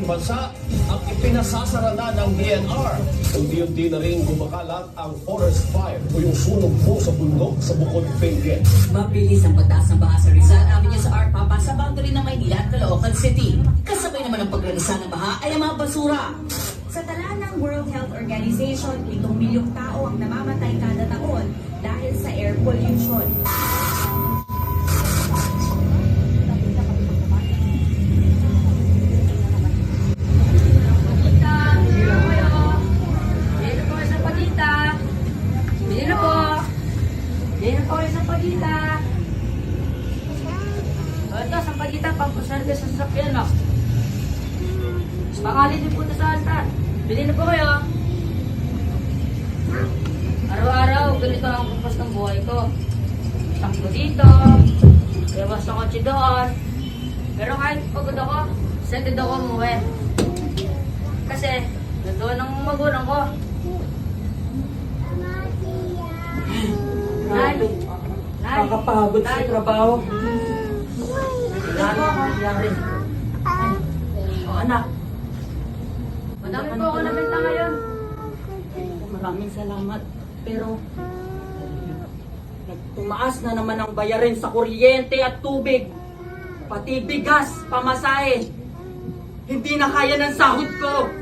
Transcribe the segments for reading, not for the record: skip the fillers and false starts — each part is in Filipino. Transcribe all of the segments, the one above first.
bansa ang ipinasasara na ng DNR. Unti-unti na rin kumakalat ang forest fire o yung sunog po sa bundok sa Bukod Benguet. Mabilis ang pagtaas ng baha sa Rizal Avenue sa Arpapa sa boundary ng Maynila at Caloocan City. Kasabay naman ang paglanisa ng baha ay ang mga basura. Sa tala ng World Health Organization, 7 milyong tao ang namamatay kada taon dahil sa air pollution. Ito, sampagita, pampasarte sa sasakyan, no? Pangalit din po ito sa altar. Bili na po kayo. Araw-araw, ganito ang kumpas ng buhay ko. Takbo dito, iwas ng kotse doon. Pero kahit pagod ako, excited ako umuwi. Kasi, nandoon ang magulang ko. Nay! Nakakapagod sa trabaho. Wala po ako nangyari. O anak, madami po ako nabenta ngayon. Maraming salamat. Pero, tumaas na naman ang bayarin sa kuryente at tubig. Pati bigas, pamasahe. Hindi na kaya ng sahod ko.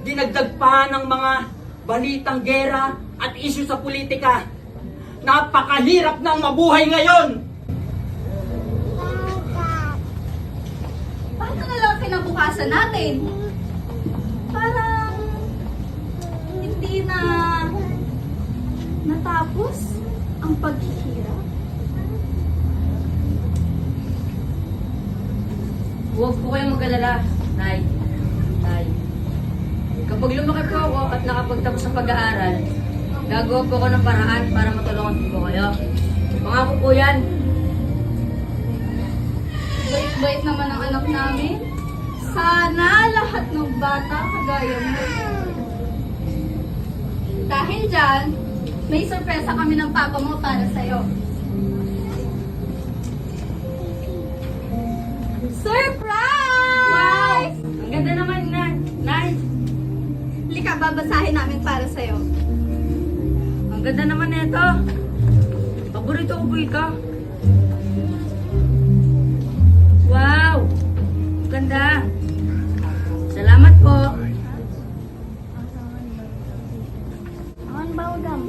Dinagdag pa ng mga balitang gera at isyu sa politika. Napakahirap ng mabuhay ngayon! Paano na lang kinabukasan natin? Parang hindi na natapos ang paghihirap. Huwag po kayong mag-alala, Nay. Nay. Kapag lumaki po ako at nakapagtapos ng pag-aaral, gagawa po ako ng paraan para matulungan po kayo. Pangako po yan. Bait-bait naman ang anak namin. Sana lahat ng bata kagaya mo. Dahil dyan, may sorpresa kami ng papa mo para sa'yo. Surprise! Ang ganda naman, Nay. Lika, babasahin namin para sa'yo. Ang ganda naman nito. Paborito ko po ito. Wow! Ang ganda. Salamat po. Ang bawdam.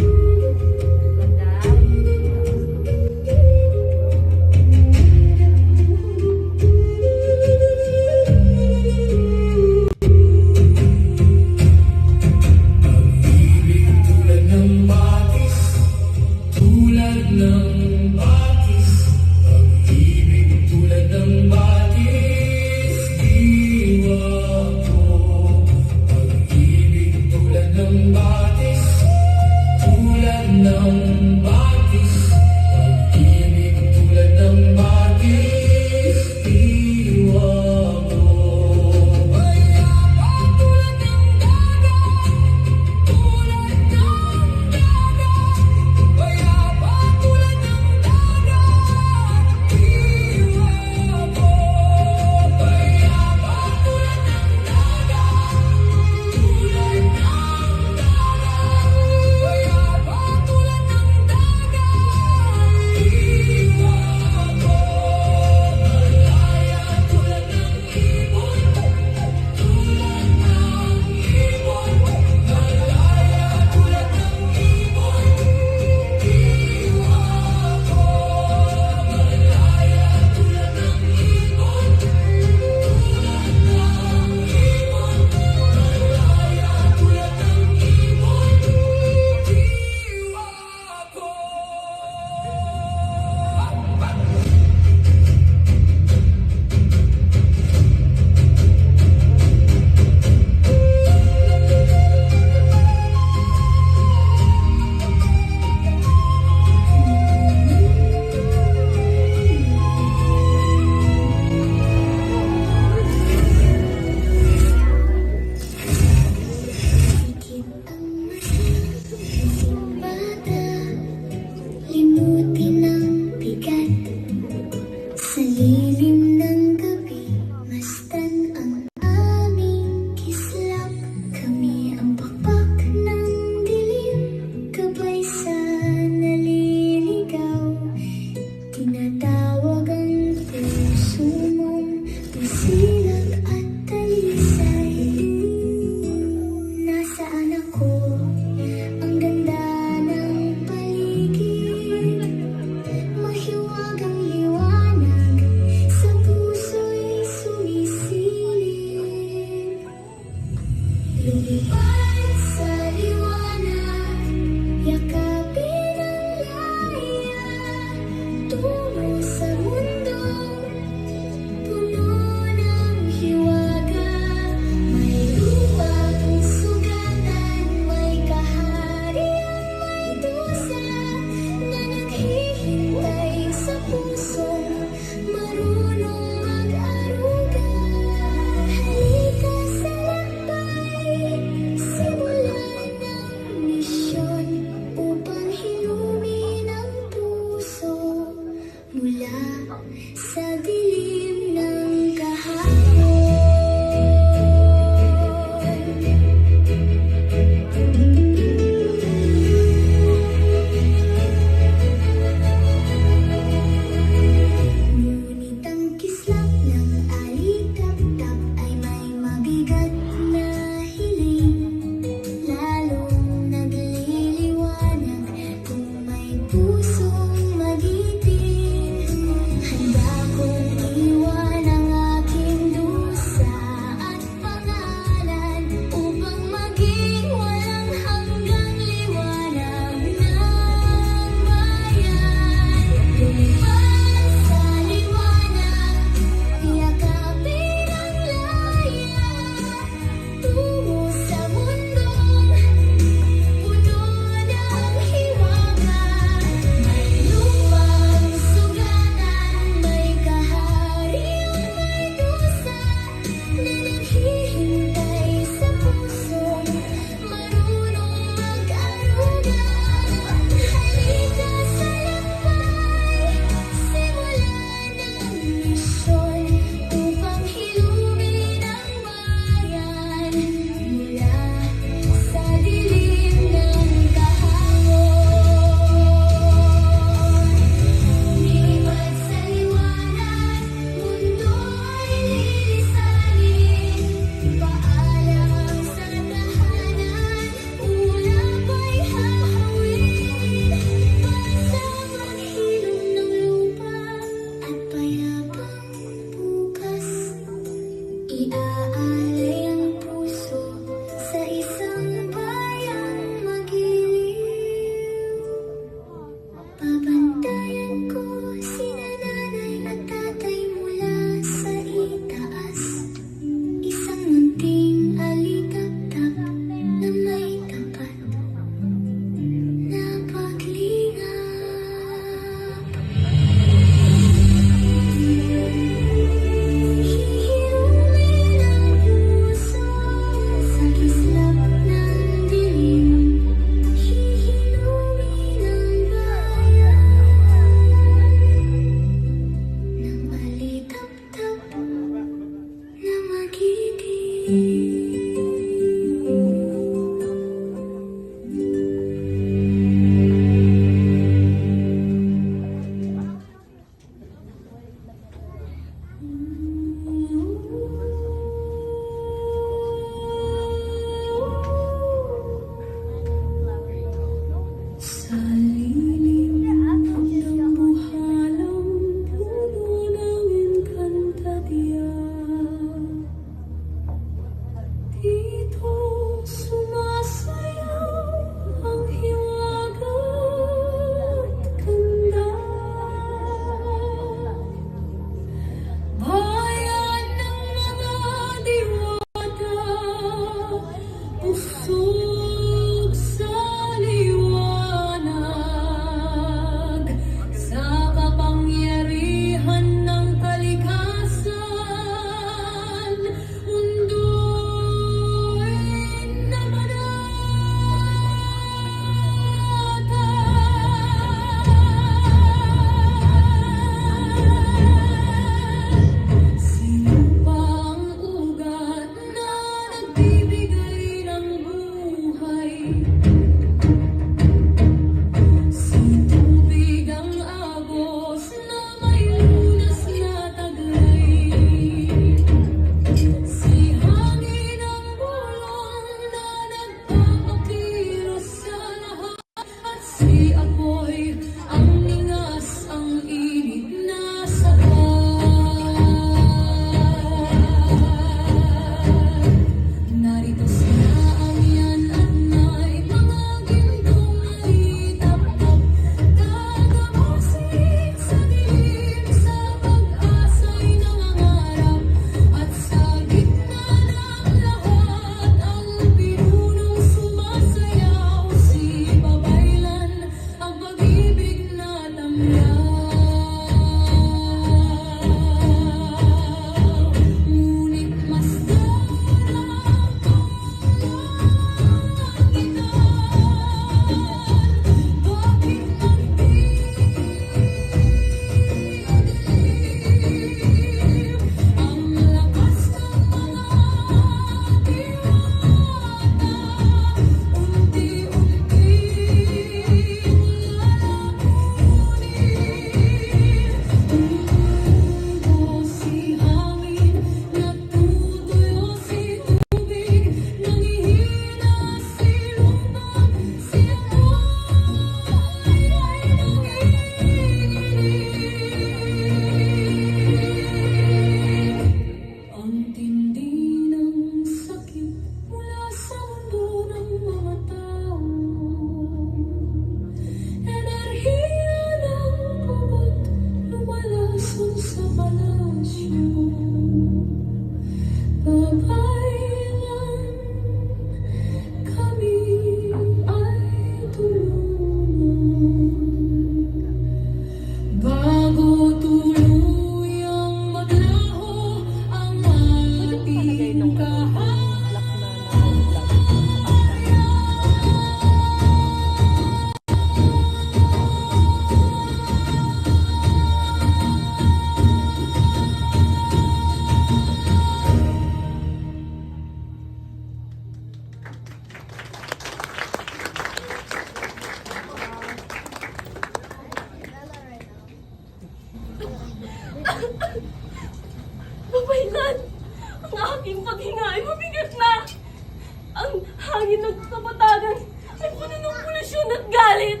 karagatan ay puno ng polusyon at galit.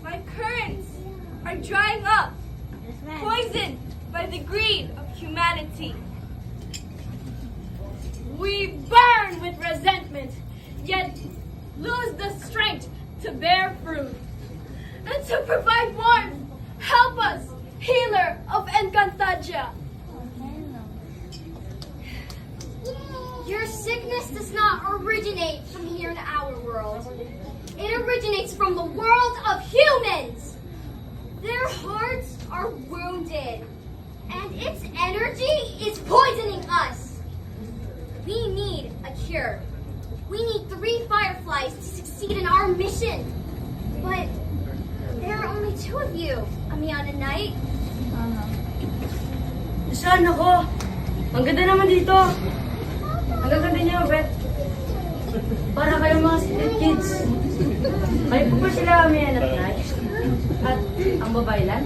My currents are drying up, poisoned by the greed of humanity. We burn with resentment, yet lose the strength to bear fruit. And to provide warmth, help us, healer of Encantadia. Your sickness does not originate from here in our world. It originates from the world of humans. Their hearts are wounded, and its energy is poisoning us. We need a cure. We need 3 fireflies to succeed in our mission. But there are only 2 of you, Amiana Knight. Saan ako? Ang ganda naman dito. Ang ganda niyo, Bet. Para kayong mga street kids. Kayo po ba sila kami anak na? At ang babaylan?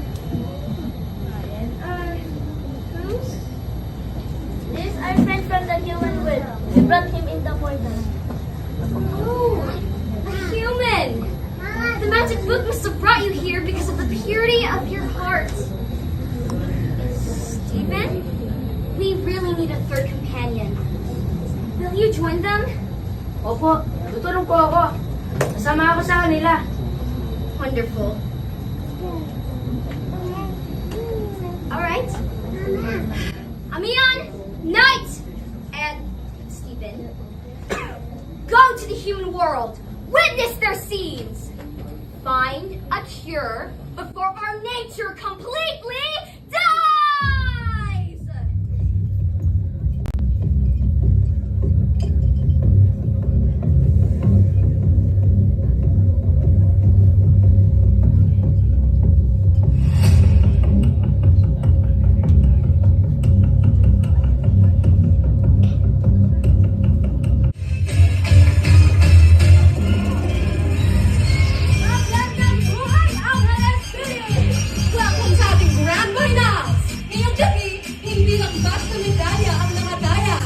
This is our friend from the human world. We brought him in the portal. Oh, a human! The magic book must have brought you here because of the purity of your heart. Stephen, we really need a 3rd companion. Will you join them? Opo, tutulong po ako. Kasama ako sa kanila. Wonderful. All right. Amion, Knight, and Stephen, go to the human world. Witness their scenes. Find a cure before our nature completely dies. Welcome sa ating Grand Finals! Ngayong gabi, hindi lang basta medalya ang nakadaya.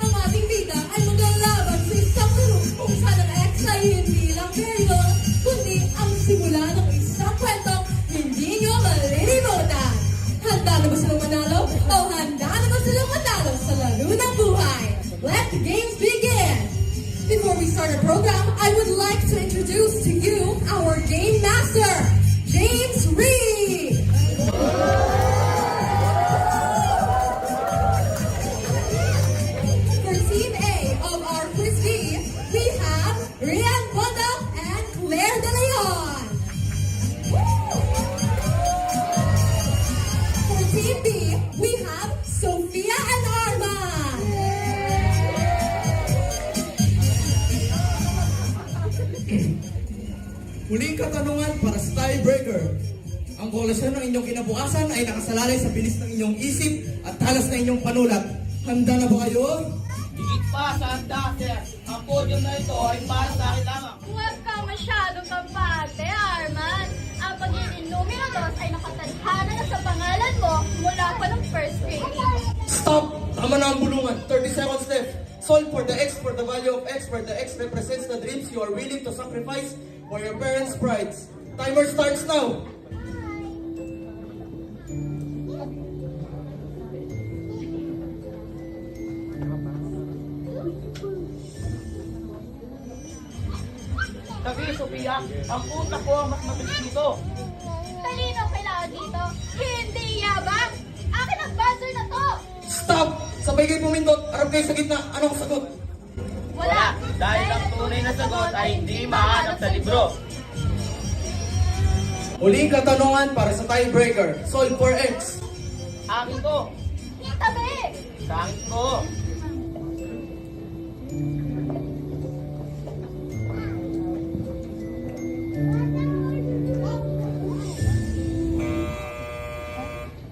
Ang ating bida ay maglalaban sa isang tulong kung saan ang ex ay hindi lang peryo, kundi ang simula ng isang kwentong hindi nyo malilimutan. Handa na ba silang manalo? O handa na ba silang manalo sa laro ng buhay? Let the games begin! Before we start our program, I would like to introduce to you our Game Master, James Reed! For Team A of our Quiz B, we have Rian Bondo and Claire De Leon. For Team B, we have Sophia and Arma. Huling katanungan para sa tiebreaker. Ang kolusyon ng inyong kinabukasan ay nakasalalay sa bilis ng inyong isip at talas ng inyong panulat. Handa na ba kayo? Higit pa sa handa, sir. Ang podium na ito ay para sa akin lamang. Huwag ka masyadong kampante, Arman. Ang pagiging numero 2 ay nakatadhana na sa pangalan mo mula pa ng first grade. Stop! Tama na ang bulungan. 30 seconds left. Solve for the X for the value of X, where the X represents the dreams you are willing to sacrifice for your parents' prides. Timer starts now. Sabi, Sophia, ang utak ko ang mas mabilis dito. Talino kailangan dito, hindi yabang! Akin ang buzzer na to! Stop! Sabay kayo pumindot. Arap kayo sa gitna. Anong sagot? Wala! Dahil ang tunay na sagot ay hindi mahanap sa libro. Huling katanungan para sa tiebreaker. Solve for X. Akin ko. Tabi! Sa akin ko.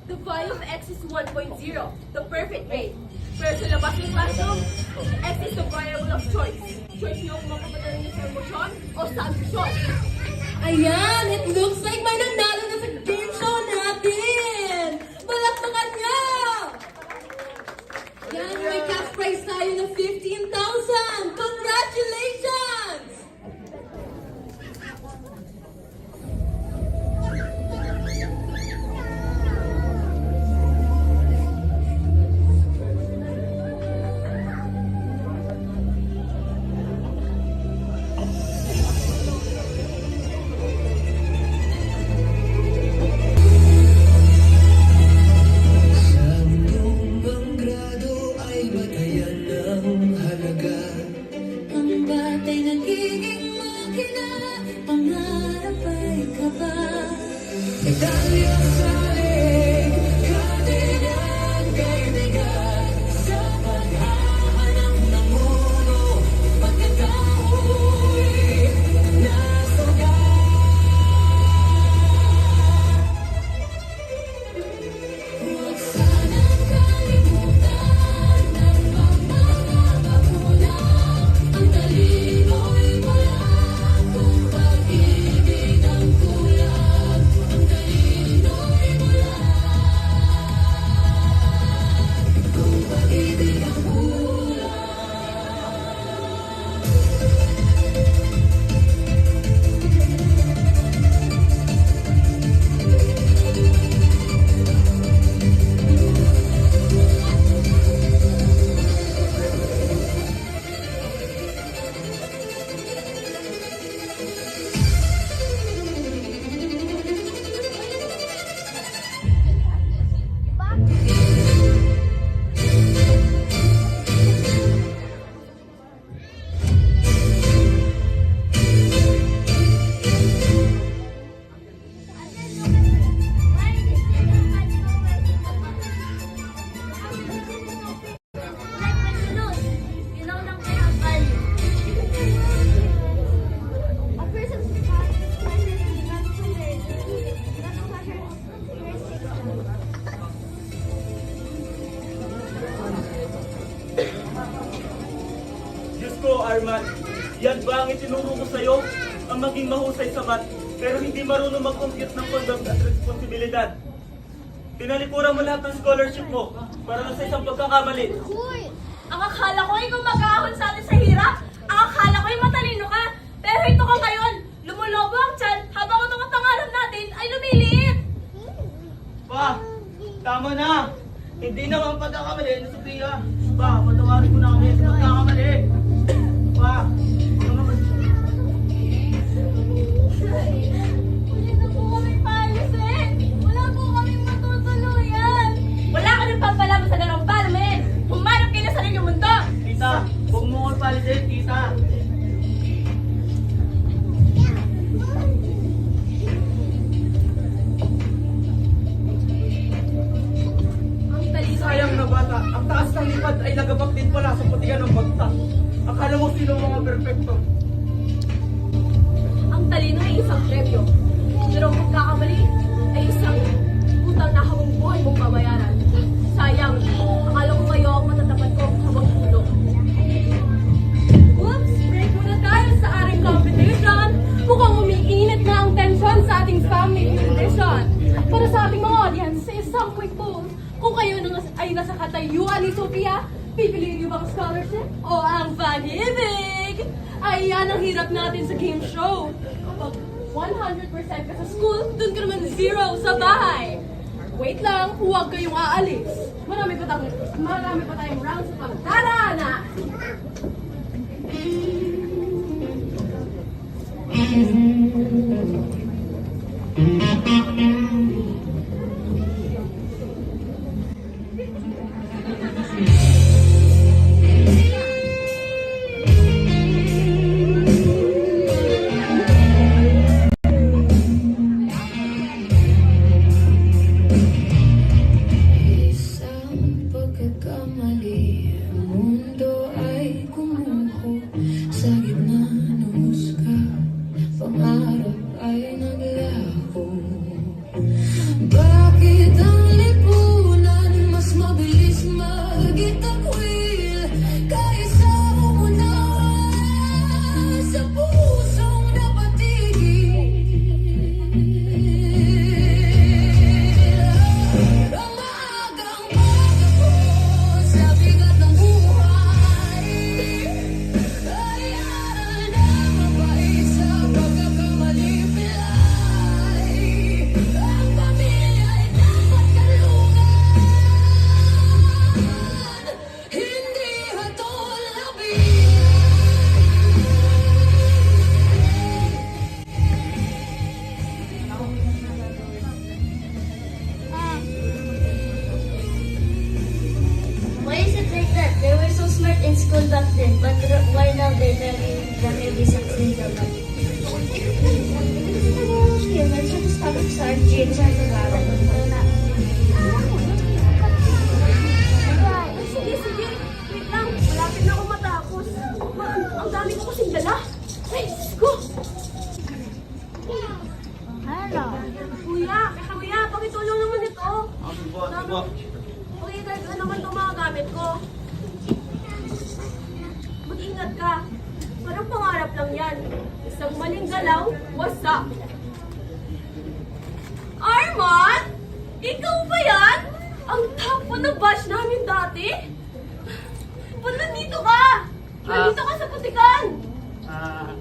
The value of X is 1.0, the perfect rate. Pero sa labas ng classroom, X is the variable of choice. Choice nyo kung mapapadala niyo sa emosyon o sa ambisyon. Ayan! It looks like may nanalo na sa game show natin! Balakpakan niyo! Yan, may cash prize tayo ng 15,000! Congrats! ay nagiging makina, pangarap ay kaba. Medalya sa leg, katigang kaibigan, sa paghahanap ng mundo, pagkakauwi na sugat. Huwag sanang kalimutan ng mga magulang, ang talino'y wala kung pag-ibig ang kulang, ang talino'y wala kung pag-ibig ang kulang. Diyos ko, Arman, yan ba ang itinuro ko sa'yo? Ang maging mahusay sa math, pero hindi marunong mag-compute ng conduct at responsibilidad. Tinalikuran mo lahat ng scholarship mo para lang sa isang pagkakamali. Ang akala ko ikaw mag-aahon sa atin sa hirap. Ang akala ko matalino ka. Pero ito ka ngayon. Lumulobo ang tiyan habang ang mga pangarap natin ay lumiliit. Pa, tama na. Hindi naman pagkakamali na Sophia. Pa, patawarin mo na kami sa pagkakamali. Pa, Hindi na po kami paalisin. Wala po kami matutuluyan. Wala ka nang pampalaman sa ganong palamin. Humanap kayo na sa inyong mundo. tita, huwag mo ko palisin, tita. Ang talino. Sayang na bata, ang taas ng lipad ay nagabak din pala sa putihan ng bagtas. Akala mo sino ang mga perfecto. Ang talino ay isang premyo. Pero ang pagkakamali ay isang utang na habang buhay mong babayaran. Sayang, akala ko kayo ang matatapat ko habang tulog. Oops! Break muna tayo sa ating competition. Mukhang umiinit na ang tension sa ating family tradition. Para sa ating mga audience, sa isang quick poll, kung kayo ay nasa katayuan ni Sophia, pipiliin niyo bang scholarship o ang pag-ibig? Ay, yan ang hirap natin sa game show. Kapag 100% ka sa school, dun ka naman 0 sa bahay. Wait lang, huwag kayong aalis. Marami pa tayong rounds sa pagdaraanan. Isang pagkakamali, ang mundo ay gumuho sa gitna ng husga. lang yan. Isang maling galaw, wasak. Arman? Ikaw ba yan? Ang tapo na batch namin dati? Ba't nandito ka? Nandito ka sa putikan.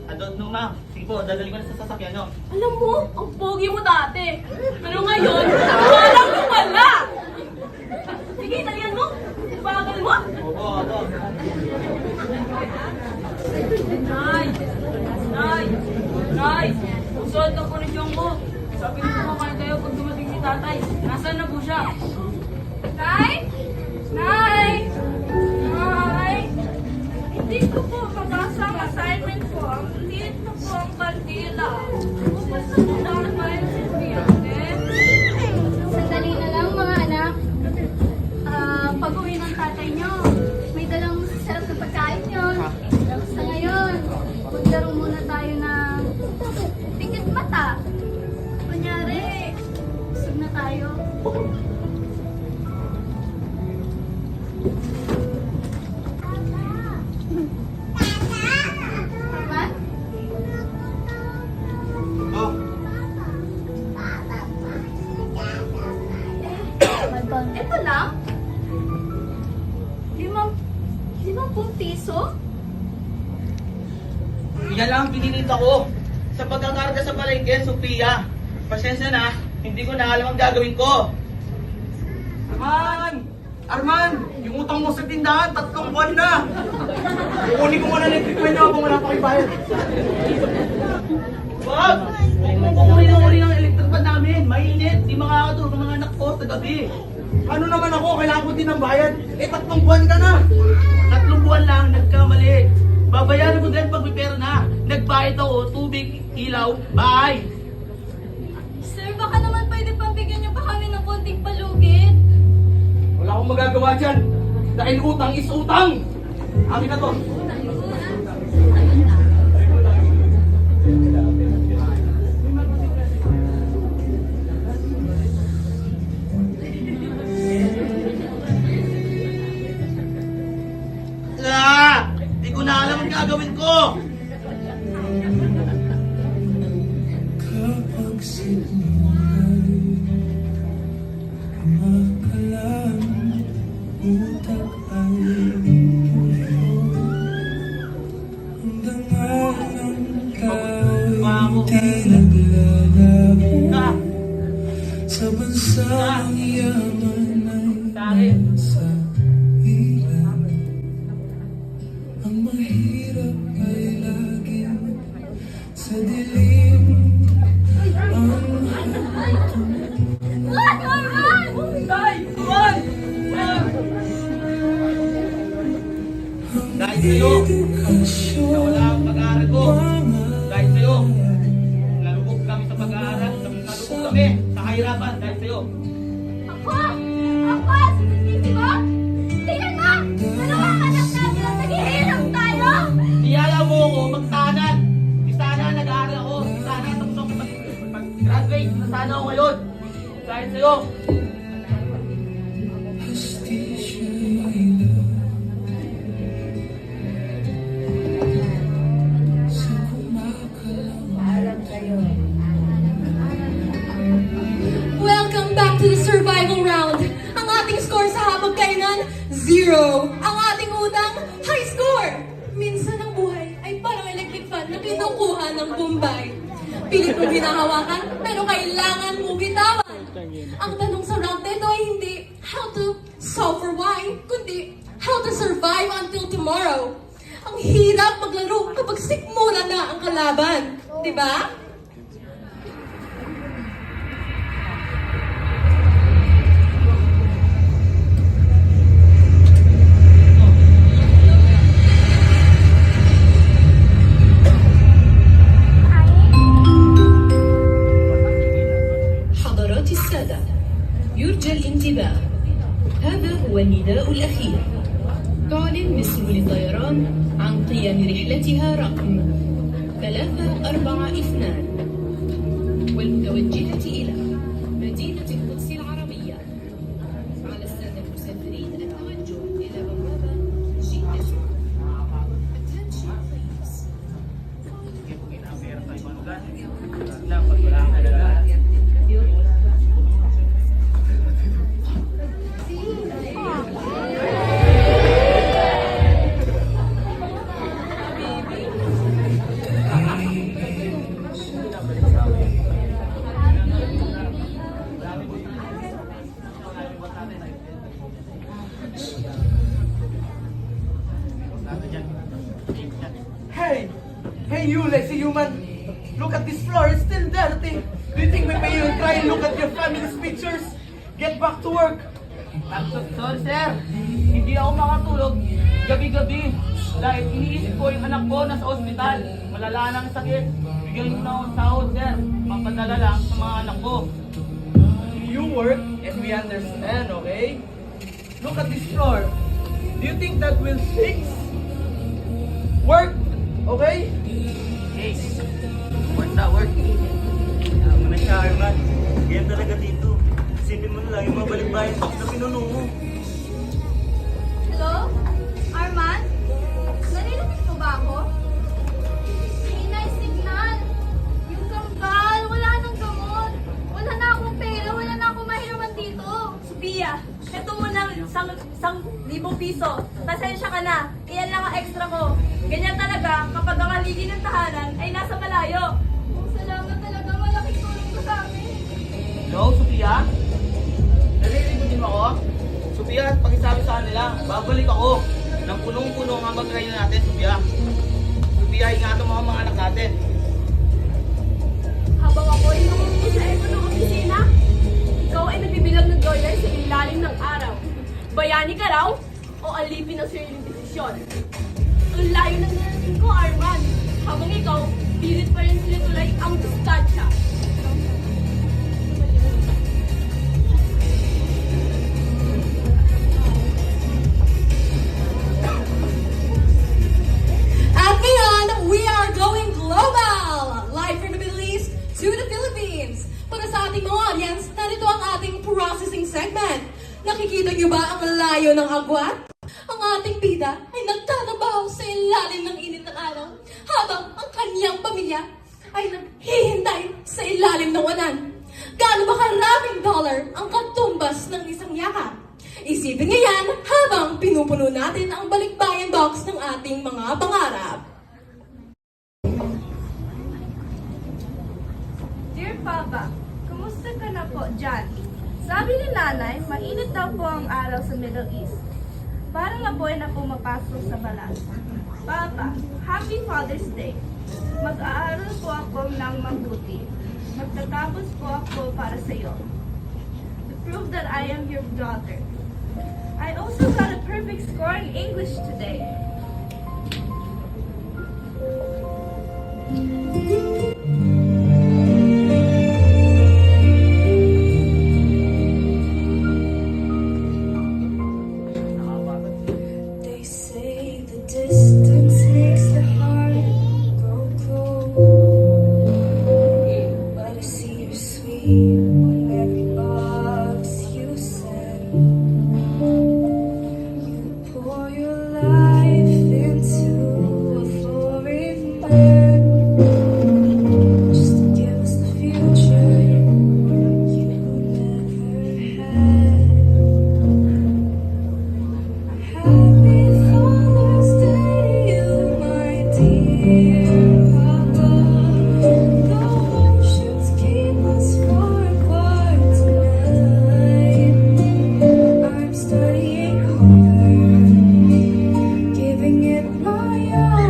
I don't know, ma'am. Sige po, dadali ko na sa sasakyan nyo. Alam mo, ang pogi mo dati. Pero ngayon, walang wala. Sige, talian mo. Bagal mo. Opo. Nay! Usod na po ni Jongko. Sabi niyo kumakain kayo pag dumating si tatay. Nasaan na po siya? Nay? Nay? Nay? Hindi ko po mabasa ang assignment ko. Ang liit na po ang kandila. Bumasa ko na ang mail sa estudyante. Sandali na lang mga anak. Pag-uwi ng tatay nyo, may dalang sarap na pagkain yun. Sa ngayon, maglaro muna tayo ng tikit mata. Kunyari, busog na tayo. Arman? Ito lang? 50 piso? Yan lang ang pininita ko. Sa pagkakarga sa palengke, Sophia. Pasensya na, hindi ko na alam ang gagawin ko. Arman! Yung utang mo sa tindahan, 3 buwan na! Kukunin ko muna ng equipment nyo kung wala pa kayo bayad. Wag! Huwag mong kukunin ang uri ng electric pan namin. Mainit, di makakatulog ang mga anak ko sa gabi. Ano naman ako, kailangan ko din ng bayad. 3 buwan ka na! 3 buwan lang, nagkamali. Babayaran mo dahil pag may pera na. Nagbayad ako, tubig, ilaw, bahay. Sir, baka naman pwede pambigyan niyo pa kami ng konting palugit. Wala akong magagawa dyan. Dahil utang is utang! Amin na to. Di ko na alam ang gagawin ko. Kapag sinulay, kumakalam, utak ay puso. Hanggang alam tayo'y di naglalabo. Sa bansang yaman ay nasa ilan. Ang mahirap ay laging sa dilim. What? Arman! Dahil sa'yo, nawala ang pag-aaral ko. Dahil sa'yo, nalubog kami sa pag-aaral. Nalubog kami sa kahirapan dahil sa'yo. Ako? Sisisi mo? Tingnan mo! Dalawang anak natin at naghihirap tayo! Niyala mo ako magtanan. Di sana nag-aaral ako. Di sana tapos ako mag-graduate. Na sana ako ngayon. Dahil sa'yo. Welcome back to the survival round. Ang ating score sa hapagkainan, 0. Ang ating utang, high score. Minsan ang buhay ay parang electric fan na kinukuha ng Bombay. Pilit mong hinahawakan, pero kailangan mo bitawan. Ang tanong sa round nito ay hindi how to solve for why, kundi how to survive until tomorrow. Ang hirap maglaro kapag sikmura na ang kalaban. Diba? حضرات السادة يرجى الانتباه. هذا هو النداء الأخير. تعلن مصر للطيران عن قيام رحلتها رقم 342 والمتوجهة إلى مدينة القدس العربية. على السادة المسافرين التوجه إلى بوابة جدة. Attention please. Hey! Hey you, lazy human! Look at this floor, it's still dirty! Do you think we pay you and try and look at your family's pictures? Get back to work! Sorry sir, hindi ako makatulog gabi-gabi dahil iniisip ko yung anak ko nasa ospital. Malala ng sakit. Bigyan mo na akong sahod sir. Papadala lang sa mga anak ko. You work and we understand, okay? Look at this floor. Do you think that will fix? Work, okay? Hey, work na work. Ano na siya, Arman? Ganyan talaga dito. Isipin mo na lang yung mga balikbayan box na pinuno mo. Hello? Arman? Narinig mo ba ako? May nice signal. Yung kambal, wala nang gamot. Wala na akong pera, wala na akong mahiraman dito. Sophia, eto mo ng 1,000 piso. Pasensya ka na. Iyan lang ang extra ko. Ganyan talaga kapag ang haligi ng tahanan ay nasa malayo. Salamat talaga, malaking tulong ko sa amin. Hello, Sophia? Narinig mo din ako? Sophia, pakisabi sa kanila, babalik ako. Nang punong-puno ang mag-ride natin, Sophia. Sophia, ingatan mo ang mga anak natin. Habang ako ay namumuno sa eko ng opisina, ikaw ay nagbibilang ng dollar sa ilalim ng araw. Bayani ka raw o alipin ang sariling desisyon? Ang layo ng narating ko, Arman. Habang ikaw, pilit pa rin sila tulay ang distansya. At ngayon, we are going global! Live from the Middle East to the Philippines. Para sa ating mga audience, narito ang ating processing segment. Nakikita niyo ba ang layo ng agwat? Ang ating bida ay nagtatrabaho sa ilalim ng init ng araw habang ang kanyang pamilya ay naghihintay sa ilalim ng ulan. Gaano ba karaming dollar ang katumbas ng isang yakap? Isipin niyo yan habang pinupuno natin ang balikbayan box ng ating mga pangarap. Dear Papa, kumusta ka na po dyan? Sabi ni Nanay, mainit daw po ang araw sa Middle East. Parang apoy na pumapasok sa balat. Papa, Happy Father's Day. Mag-aaral po ako ng mabuti. Magtatapos po ako para sa iyo. To prove that I am your daughter. I also got a perfect score in English today. They say the distance makes the heart grow cold, but I see your sweet on every box you send. You pour your life into a foreign land, just to give us the future you never had. Happy Father's Day, you my dear Papa. The oceans keep us far apart tonight. I'm studying harder, giving it my all.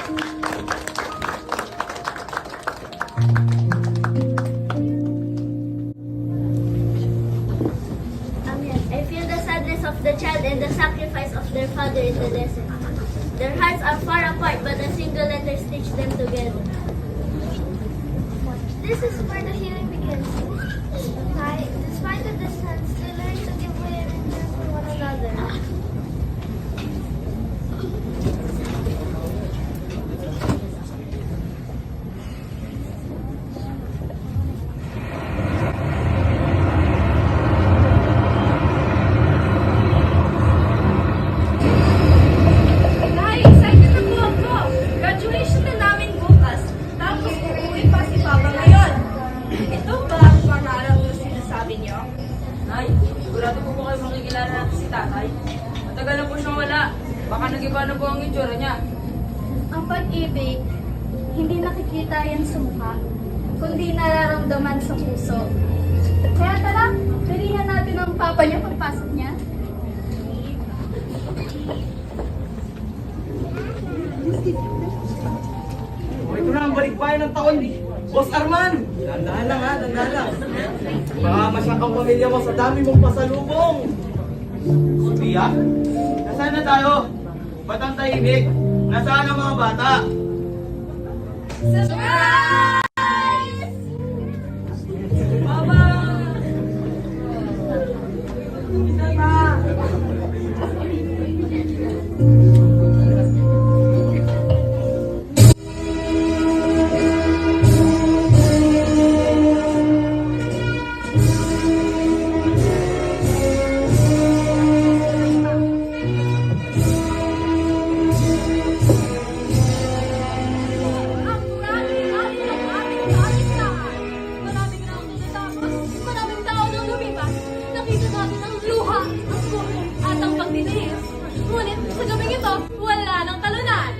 I feel the sadness of the child and the sacrifice of their father in the desert. Their hearts are far apart, but a single letter stitched them together. This is where the healing begins. Despite the distance, they learn to give way and endure for one another. Nay, excited na po ako. Graduation na namin bukas. Tapos uuwi pa si Papa ngayon. Ito ba ang pangarap na sinasabi niyo? Nay, sigurado po kayo makikilala natin si tatay. Matagal na po siyang wala. Baka nag-iba na po ang itsura niya. Ang pag-ibig, hindi nakikita yan sa mukha, kundi nararamdaman sa puso. Kaya tara, pilihan natin ang papa niya pagpasok niya. O, ito na ang balikbayan ng taon. Boss Arman! Dandahan lang ha, dandahan lang. Baka masyak ang pamilya mo sa dami mong pasalubong. Sophia, nasaan na tayo? Ba't ang tahimik? Nasaan ang mga bata? Maraming tao nang lumipas. Nakita natin ang luha, ang gulo, at ang pagtitiis. Ngunit sa gabing ito, wala nang talunan.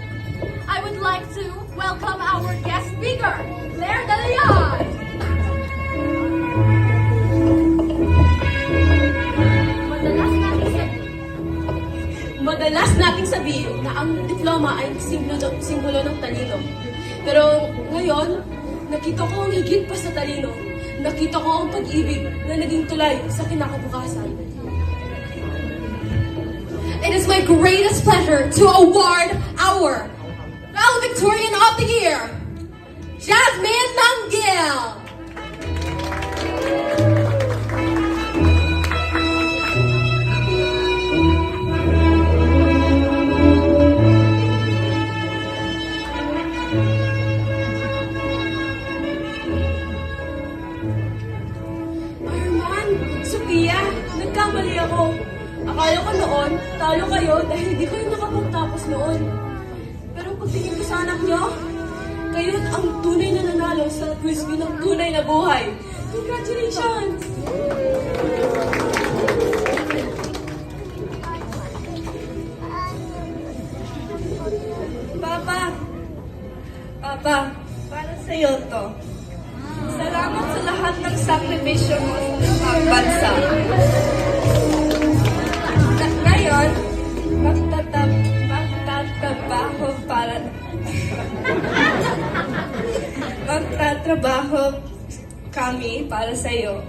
I would like to welcome our guest speaker, Claire De Leon. Madalas nating sabihin na ang diploma ay simbolo ng talino. Pero ngayon, nakita ko ang higit pa sa talino. Nakita ko ang pag-ibig na naging tulay sa kinakabukasan. It is my greatest pleasure to award our valedictorian of the year, Jasmine Nanggil. Arman, Sophia, nagkamali ako. Akala ko noon, talo kayo dahil hindi kayo nakapagtapos noon. Pero pagtingin ko sa anak nyo, kayo ang tunay na nanalo sa quiz ng tunay na buhay. Congratulations! Papa, para sa iyo to. Salamat sa lahat ng sakripisyo mo sa bansa. Ngayon, magtatrabaho kami para sa iyo.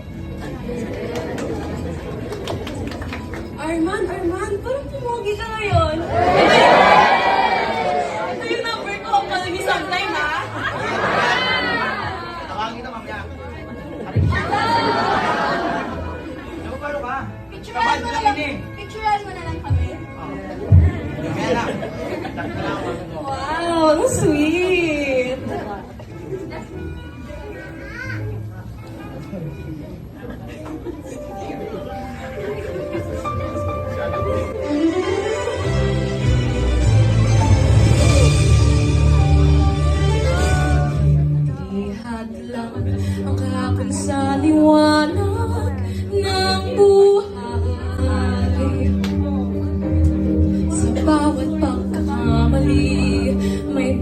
Arman, parang pumogi ka ngayon. Ito yung number ko, palagi sometime ha? Tawagin kita mamaya. Ano ba ka? Kabal mo lang ini. Picturean mo na lang kami. Kaya lang. Wow, ang sweet! Ihadlang ang kahapon sa liwanag ng buhay. Sa bawat pagkakamali, may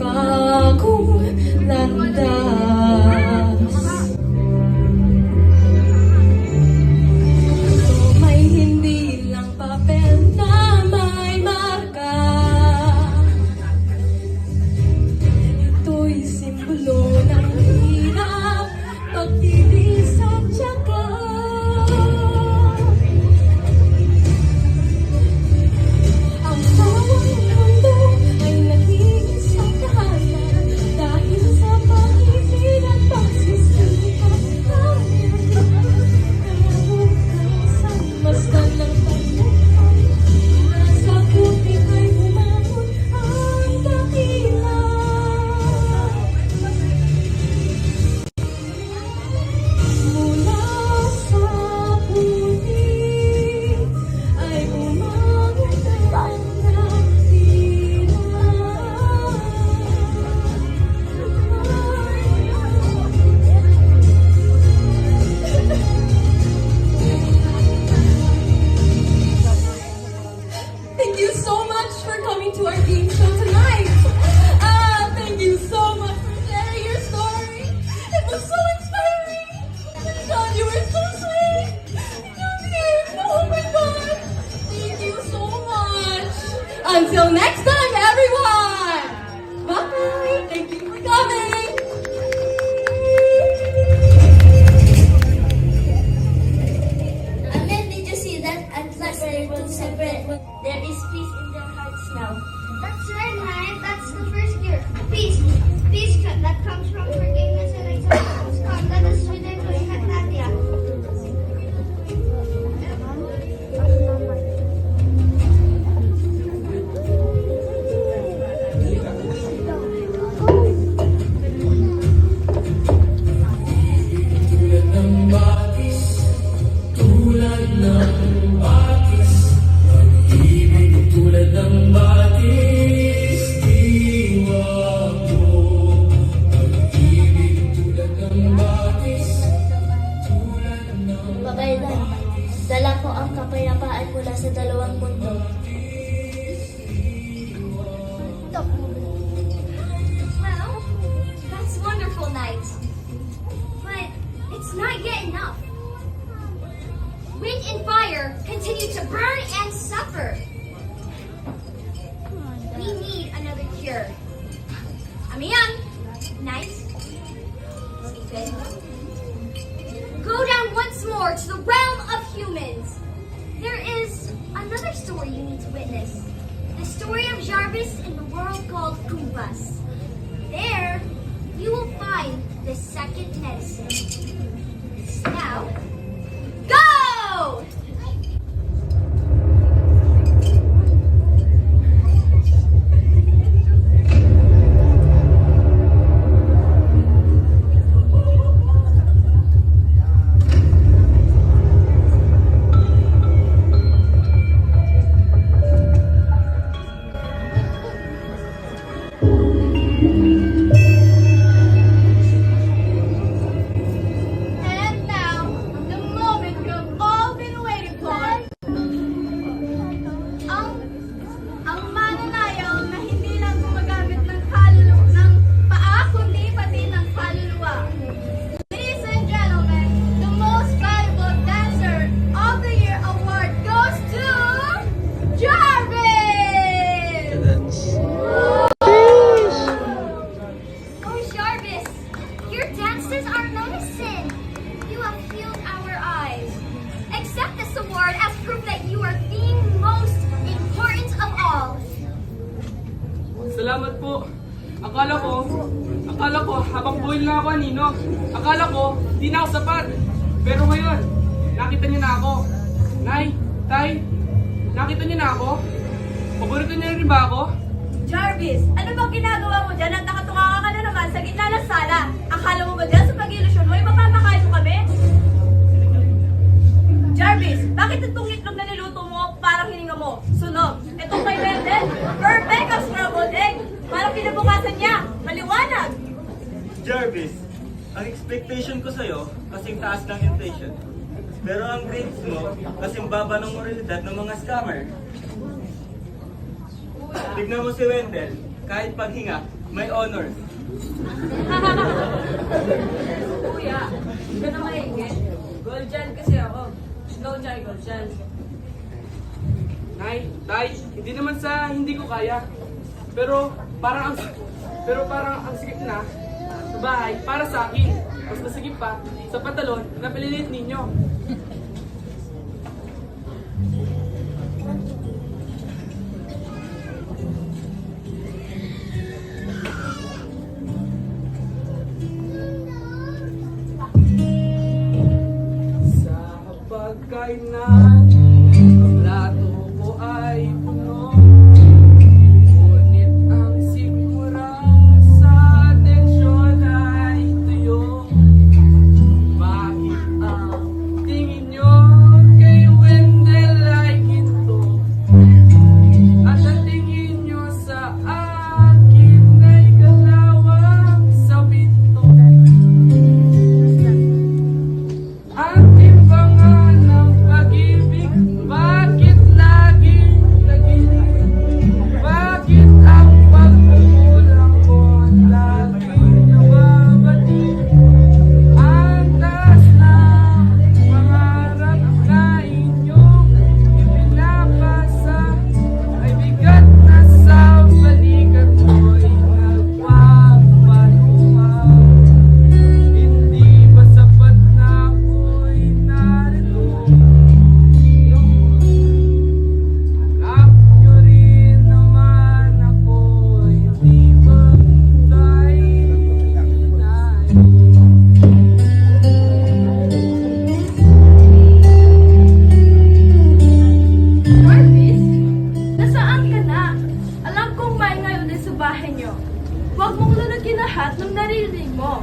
comes from forgiveness and acceptance. Come, let us read it to Nadia. Pagailan, dala ko ang kapayapaan mula sa dalawang mundo. Well, that's wonderful, Knight. But it's not yet enough. Wind and fire continue to burn and suffer. We need another cure. Amiyan, Knight. Go down once more to the realm of humans. There is another story you need to witness. The story of Jarvis in the world called Kumbas. There, you will find the second medicine. Now, go! And now, the moment you've all been waiting for. Ang mananayaw na hindi lang gumagamit ng paa, kundi pati ng kaluluwa. Ladies and gentlemen, the most valuable dancer of the year award goes to Jarvis! Oh, Jarvis, your dances are not a sin. You have healed our eyes. Accept this award as proof that you are the most important of all. Salamat po. Akala ko, habang buhay na ako, Nino. Akala ko, di na ako sapat. Pero ngayon, nakita niyo na ako. Nay, Tay, nakita niyo na ako? Paborito niyo rin ba ako? Jarvis, ano bang ginagawa mo dyan at nakatunga ka na naman sa gitna ng sala? Akala mo ba dyan sa pag-ilusyon mo ay mapapakain mo kami? Jarvis, bakit itong itlog na niluto mo parang hininga mo? Sunog. Itong kay Wendell, perfect ang scrambled egg. Parang kinabukasan niya. Maliwanag. Jarvis, ang expectation ko sa'yo, kasing taas ng inflation. Pero ang grades mo, kasing baba ng moralidad ng mga scammer. Tignan mo si Wendell, kahit paghinga, may honors. Kuya, hindi ka na maingit. Gold dyan kasi ako. Ikaw dyan, gold dyan. Nay, Tay, hindi naman sa hindi ko kaya. Pero parang ang sikip na sa bahay para sa akin. Mas masigip pa sa pantalon na pililit ninyo. Sa pagkainan, ang plato ko ay puno. Ngunit ang sikmura sa atensyon ay tuyo. Bakit ang tingin nyo kay Wendell ay ginto? At ang tingin nyo sa akin ay kalawang sa pinto. Ang timbangan ng pag-ibig Anong naririnig mo?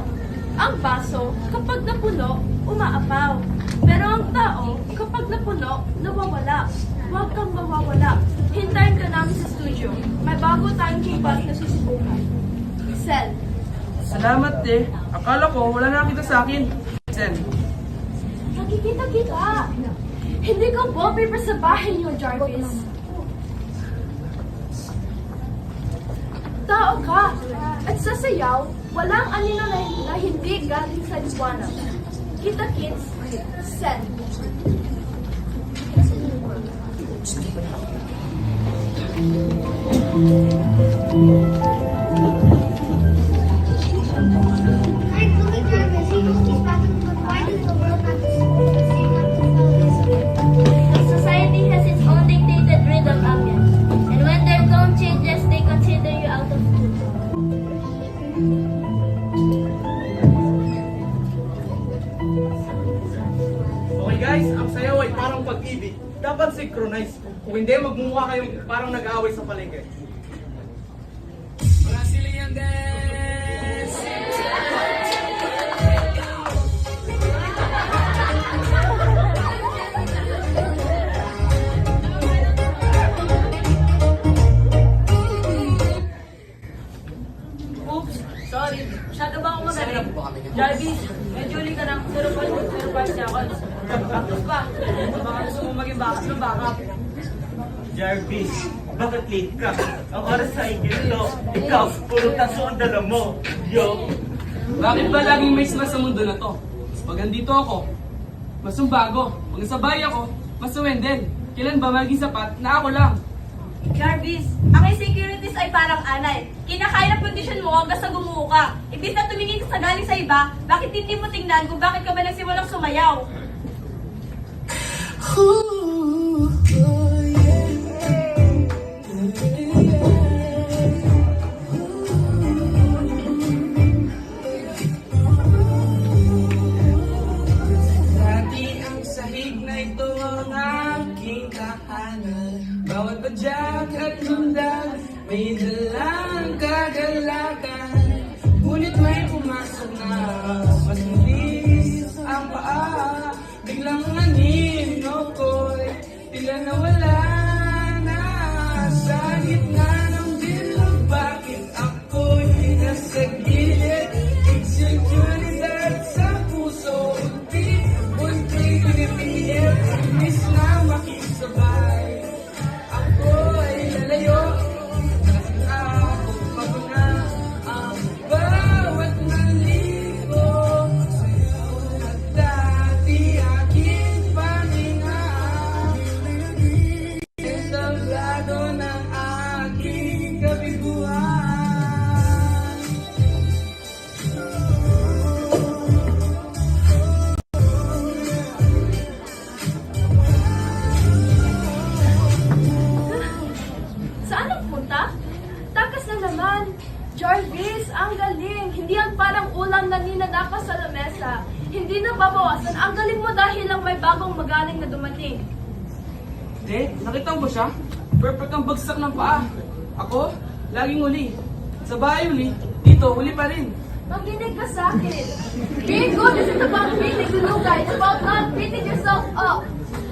Ang baso, kapag napuno, umaapaw. Pero ang tao, kapag napuno, nawawala. Huwag kang mawawala. Hintayin ka namin sa studio. May bago tayong kibas na susubukan. Sel. Salamat eh. Akala ko wala na kita sa akin. Sen. Nakikita kita. Hindi ka wallpaper sa bahay niyo, Jarvis. Tao ka. At sa sayaw, walang anino na hindi galing sa liwanag. Kita-kits, Sen. Like, look at Jarvis. He knows he's back, but why does the world have to sing up Society has its own dictated rhythm, Amyan. And when their tone changes, they consider you out of tune. Okay guys, ang sayaw ay parang pag-ibig. Dapat synchronize. Kung hindi, magmumukha kayong parang nag-aaway sa palengke. Brazilian dance! Oops, sorry. Masyado ba akong magaling? Jarvis, medyo uli ka ng 0.05 seconds. Tapos pa, baka gusto mo maging backup. Jarvis, bakit late ka? Ang oras sa ito. Ikaw, puro taso ang dala mo. Yo! Bakit ba laging may sila sa mundo na to? Pag andito ako, masumbago. Pag nasabay ako, masuwendel. Kailan ba maging sapat na ako lang? Jarvis, ang insecurities ay parang anay. Kinakaya ng kondisyon mo hanggang sa gumuho ka. Ibig na tumingin ka sa galing sa iba, bakit hindi mo tingnan kung bakit ka ba nagsimulang sumayaw? Dati ang sahig na ito ang aking tahanan. Bawat padyak at lundag, may dalang kagalakan. Ngunit may pumasok na mas mabilis ang paa. Biglang anino ko'y tila nawala na sa gitna ng bilog. Bakit ako'y nasa gilid? Insecurity sa puso. Unti pinipilit, imbis na makisabay. Ako'y lalayo. Bago na ang bawat naligo. At dati aking paninga. Entablado ng aking kabiguan. Saan nagpunta? Takas na naman. Jarvis, ang galing. Hindi yan parang ulam na ninadapas sa lamesa. Hindi na babawasan. Ang galing mo dahil lang may bagong magaling na dumating. Nakita mo ba siya? Perfect ang bagsak ng paa. Ako, laging uli. Sa bahay uli, dito, uli pa rin. Makinig ka sa akin. Being good isn't about beating the new guy. It's about not beating yourself up.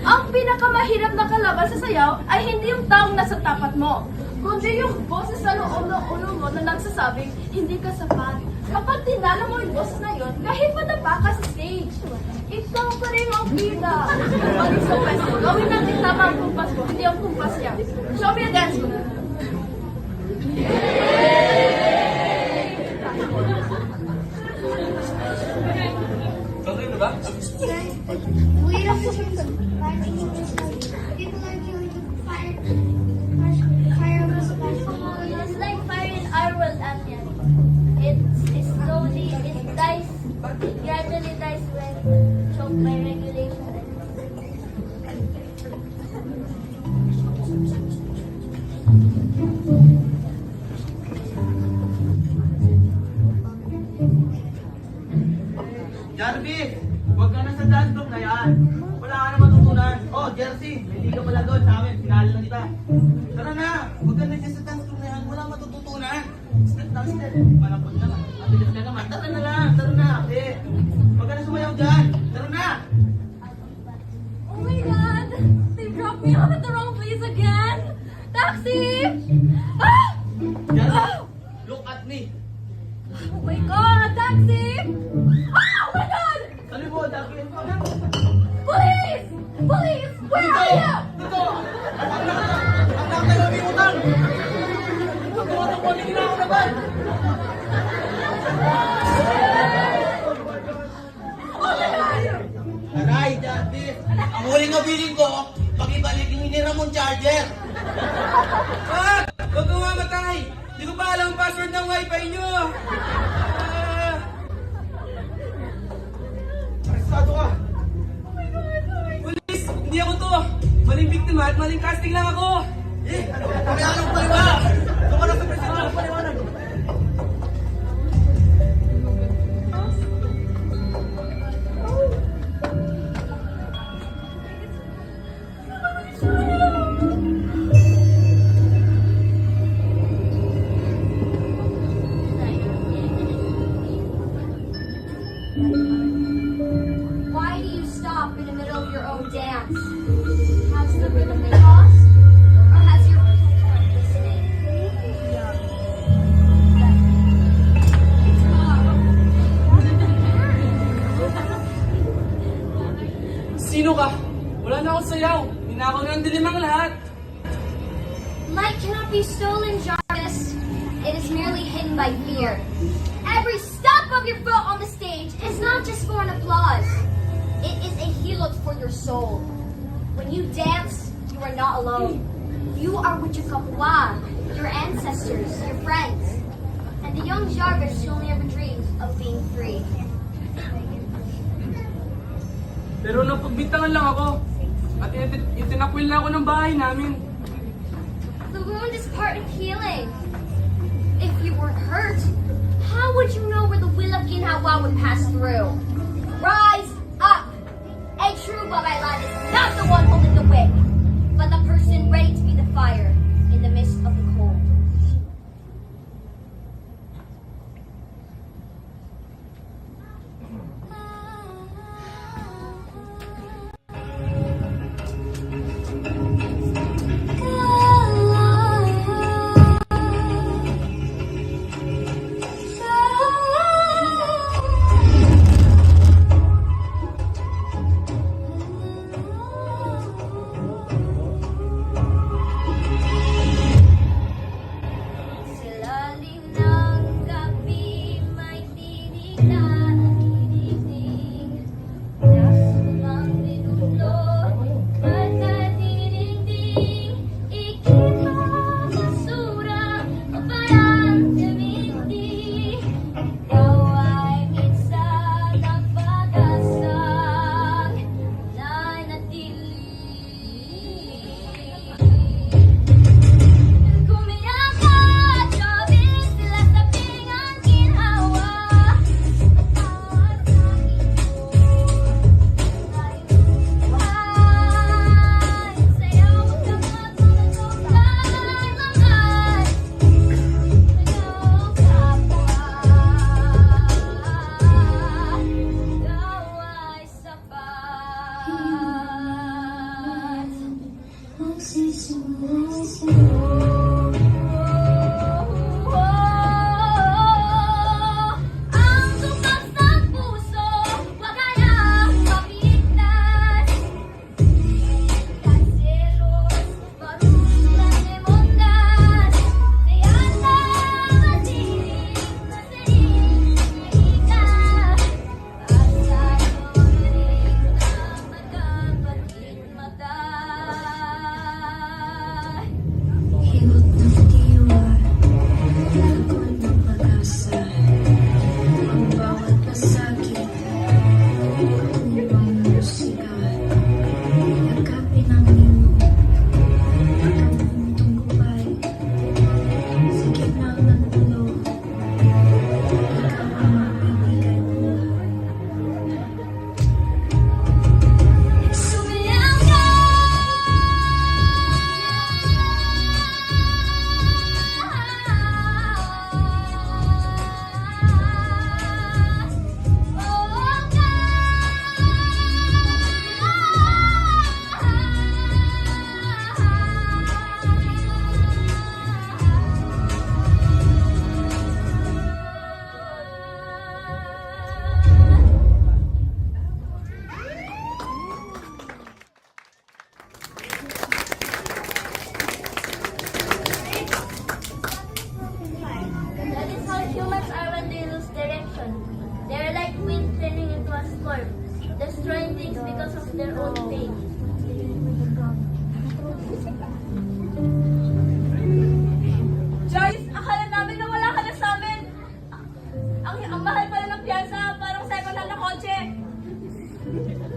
Ang pinakamahirap na kalaban sa sayaw ay hindi yung taong nasa tapat mo, kundi yung boses sa loob ng ulo mo na nagsasabing hindi ka sapat. Kapag tinalo mo yung boses na yun, kahit madapa ka sa stage, ikaw pa rin ang bida. Balik sa pwesto, gawin natin tama ang kumpas mo, hindi ang kumpas niya. Show me a dance move. Okay na ba? Wait up, people are killing fire. Fire was It's like fire in our world, Amyan. It slowly, it dies, it gradually dies when choked by regulation. Jarvis, huwag ka na sa dance group na yan. Wala ka na matutunan. Oh, Jersey, hindi ka pala doon sa amin. Pinalo na kita. Tara na, huwag ka na dyan sa dance group na yan. Wala matututunan. Dexter. Malapot naman. Mabilis ka naman. Tara na lang. Tara na. Huwag ka na sumayaw dyan. Tara na. Oh my God! They dropped me off at the wrong place again! Taxi! Ah! Janet, look at me. Oh my God! Taxi! Ah! Oh my God! Sabi mo, dati mo. Police! Police! Where are you? Dito! Ang nakatayo may utang! Ang tumatang po, hindi na ako naman! Aray, dati! Ang huling nabiling ko, pakibalik yung hinira mong charger! Ah! Huwag kang mamatay! Hindi ko pa alam ang password ng wifi nyo! Ah! Arestado ka! Police! Hindi ako to! Maling biktima at maling casting lang ako! Paliwanag ba? Doon ka na sa presidente, paliwanag! Why do you stop in the middle of your own dance? Has the rhythm been lost? Or has your rhythm started listening? Sino ka? Wala na akong sayaw. Ninakaw na ang dilim ang lahat. Light cannot be stolen, Jarvis. It is merely hidden by fear. Every step of your foot on the stage is not just for an applause. It is a helix for your soul. When you dance, you are not alone. You are with your kapwa, your ancestors, your friends, and the young Jarvis who only ever dreams of being free. Pero napagbintangan lang ako. At itinakwil na ako ng bahay namin. The wound is part of healing. If you weren't hurt, how would you know where the will of Ginhawa would pass through? Rise up! A true Babaylan is not the one holding the wick, but the person ready to be the fire in the midst of the cold. mahal pala ng piyansa, parang second hand na kotse.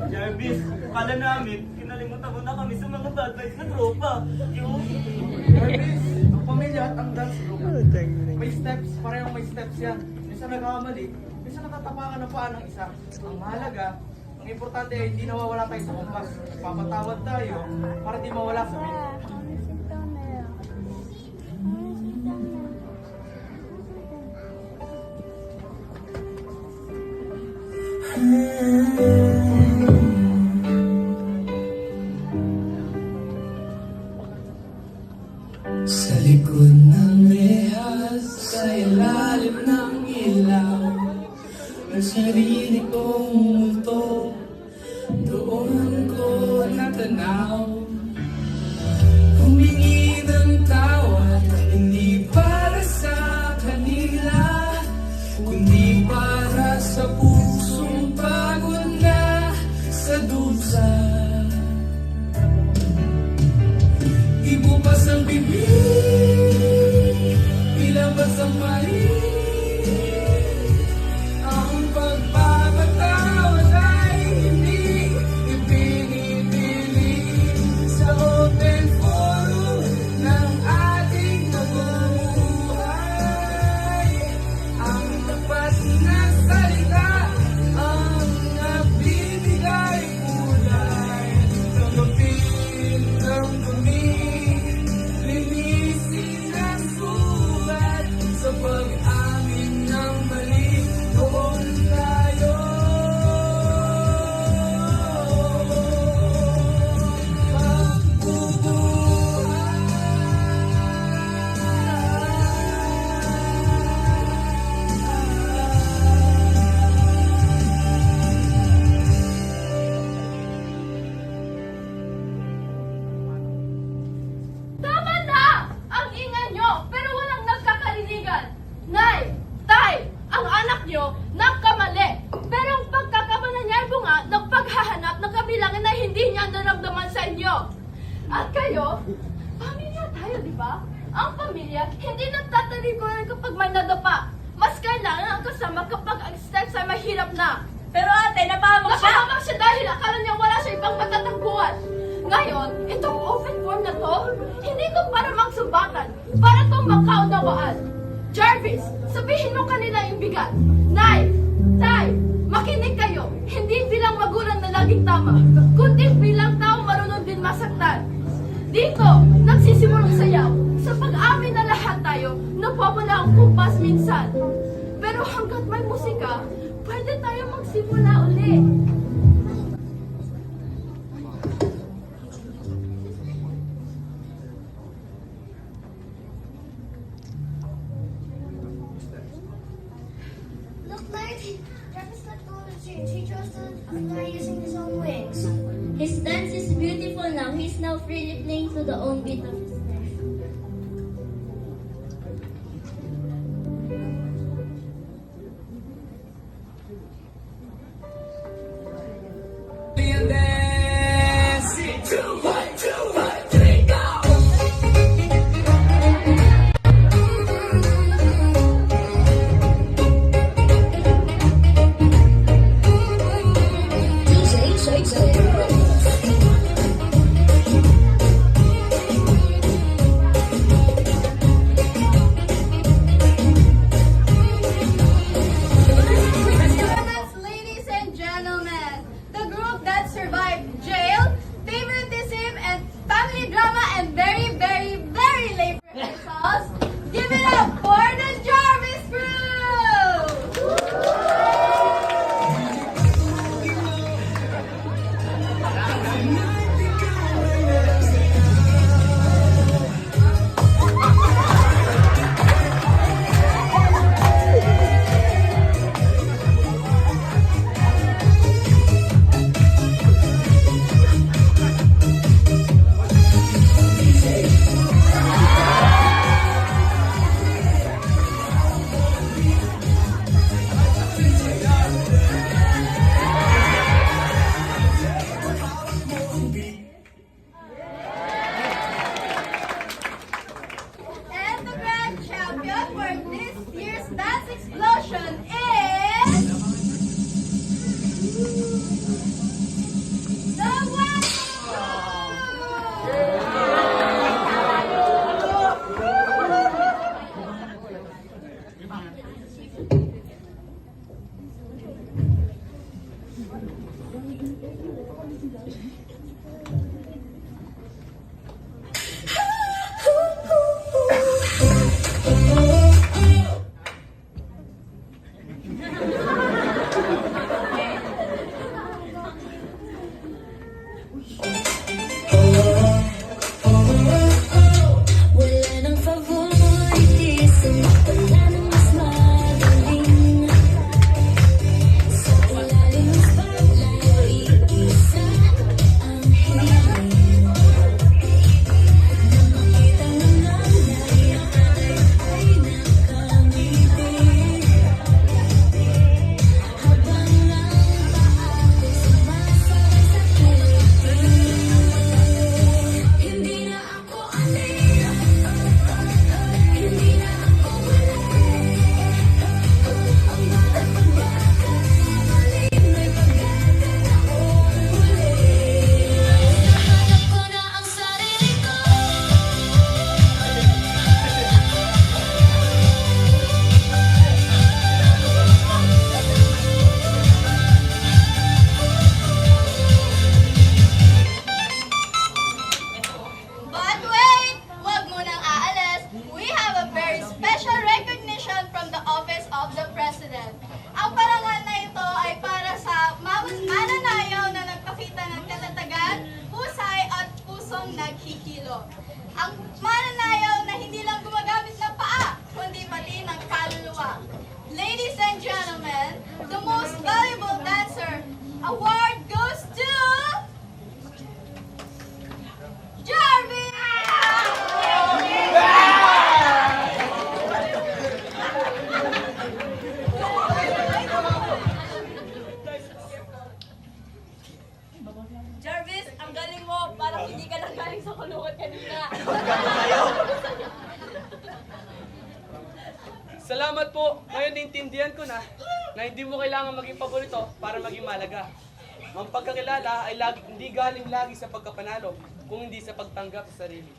Jarvis, akala namin, kinalimutan mo na kami sa mga bad vibes na tropa. Yung... Jarvis, ang pamilya at ang dance group. May steps, parehong may steps yan. Minsan nagkakamali, minsan nakatapakan ng paa ng isa. Ang mahalaga, ang importante ay hindi nawawala tayo sa kompas. Papatawad tayo para di mawala sa media. Sa likod ng rehas, sa ilalim ng ilaw, ang sarili kong multo, doon ko natanaw. Humingi ng tawad, hindi para sa kanila, kundi para sa pusong pagod na sa dusa. Ibukas ang bibig, ilabas ang mali. Ang pagpapatawad ay hindi ipinipili sa open forum ng ating pamumuhay. Ang tapat na salita ang nagbibigay kulay. Tanggapin ang dumi, linisin ang sulat sa pag-amin ng mali. Doon tayo Tama na! Ang ingay nyo, pero walang nagkakarinigan. Nay, tay, ang anak nyo nagkamali. Pero ang pagkakamali niya ay bunga ng paghahanap ng kabilangan na hindi niya naramdaman sa inyo. At kayo, pamilya tayo, di ba? Ang pamilya, hindi nagtatalikuran kapag may nadapa. Mas kailangan ang kasama kapag ang steps ay mahirap na. Pero ate, napahamak siya. Napahamak siya dahil akala niya wala siya ibang matatagpuan. Ngayon, itong open form na to, hindi ko para magsumbatan, para itong makaunawaan. Jarvis, sabihin mo kanila yung bigat. Nay, tay, makinig kayo. Hindi bilang magulang na laging tama, kundi bilang tao marunong din masaktan. Dito, nagsisimulang sayaw. Sa pag-amin na lahat tayo, napawala ang kumpas minsan. Pero hanggat may musika, pwede tayo magsimula ulit. Look, Larry. Jarvis let go of the chains. He chose to fly using his own wings. His dance is beautiful now. He's now freely playing to the own beat of his life. and dancing. 2, 1, 2, 1, 3, go! DJ Shake Wala nang favoritism, wala nang mas magaling. Sa ilalim ng spotlight, iisa ang hiling. Nang makita ng nanay, ang alay ay nakangiti. Habang ang paa ko'y sumasabay sa kiliti. Hindi na ako alina, hindi na ako mali. Ang bawat pagkakamali may pagkakataon muli. Nahanap ko na ang sarili ko. But wait! Huwag mo nang aalis. We have a very special recognition from the Office of the President. Ang parangal na ito ay para sa mananayaw na nagpakita ng katatagan, husay at pusong naghihilo. Ang mananayaw na hindi lang gumagamit ng paa, kundi pati ng kaluluwa. Ladies and gentlemen, the most valuable dancer award goes to Jarvis! Jarvis, ang galing mo. Parang hindi ka na galing sa kulungan kanina. Salamat po. Ngayon naintindihan ko na hindi mo kailangan maging paborito para maging malaga. Ang pagkakilala ay hindi galing lagi sa pagkapanalo, kung hindi sa pagtanggap sa sarili.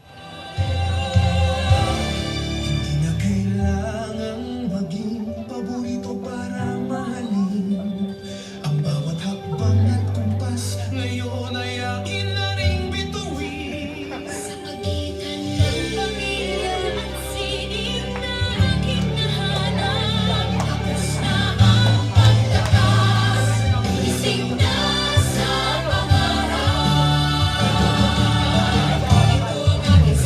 Hindi na kailangang maging paborito para mahalin. Ang bawat hakbang at kumpas ngayon ay akin na ring bituin. Sa pagitan ng pamilya at sining na aking nahanap, tapos na ang pagtakas, ising na sa pangarap. Ito ang aking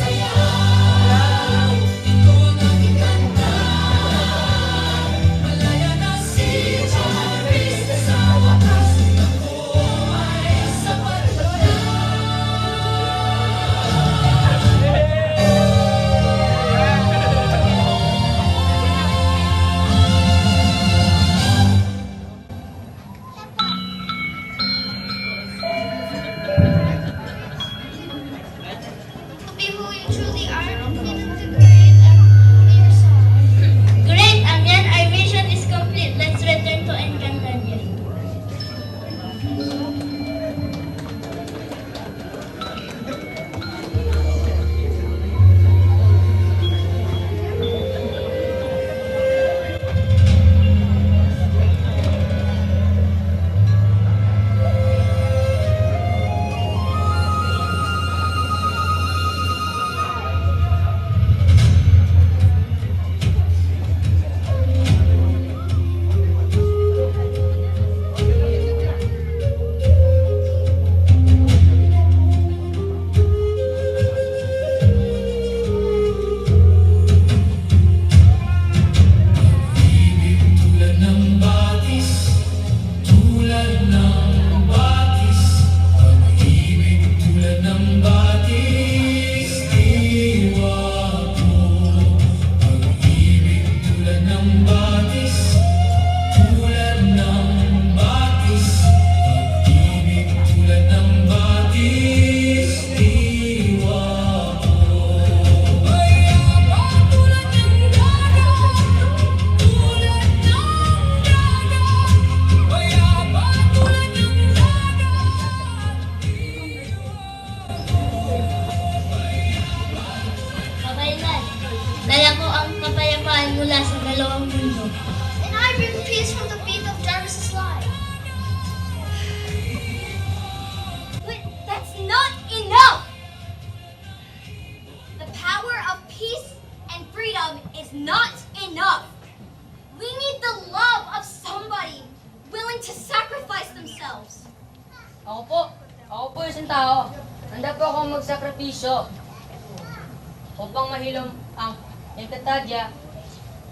ng tao, handa po akong magsakripisyo upang mahilom ang Encantadia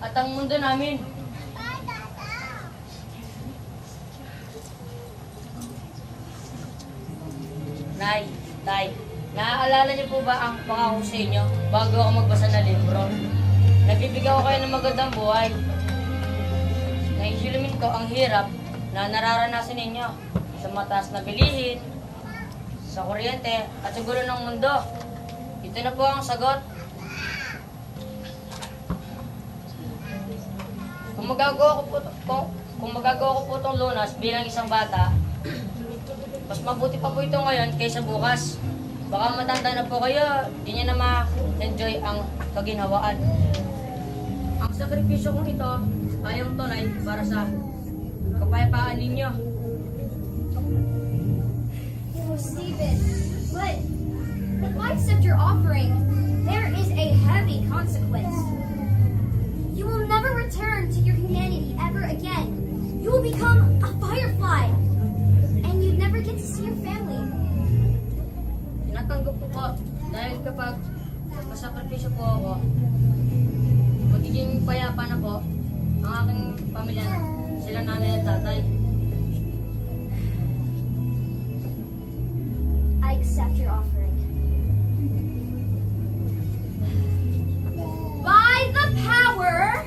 at ang mundo namin. Nay, Tay, naaalala niyo po ba ang pangako sa inyo bago ako magbasa ng libro? Nagbibigay ko kayo ng magandang buhay. Nahihilumin ko ang hirap na nararanasan ninyo sa mataas na bilihin, sa kuryente at sa gulo ng mundo. Ito na po ang sagot. Kung magagawa ko po itong lunas bilang isang bata, mas mabuti pa po ito ngayon kaysa bukas. Baka matanda na po kayo, di niya na ma-enjoy ang kaginhawaan. Ang sakripisyo kong ito ay ang tunay para sa kapayapaan ninyo. Oh, Stephen, but if I accept your offering, there is a heavy consequence. You will never return to your humanity ever again. You will become a firefly, and you'd never get to see your family. Tinatanggap ko po dahil kapag masakripisyo po ako, magiging payapa na po ang aking pamilya, sila nanay at tatay. I accept your offering. By the power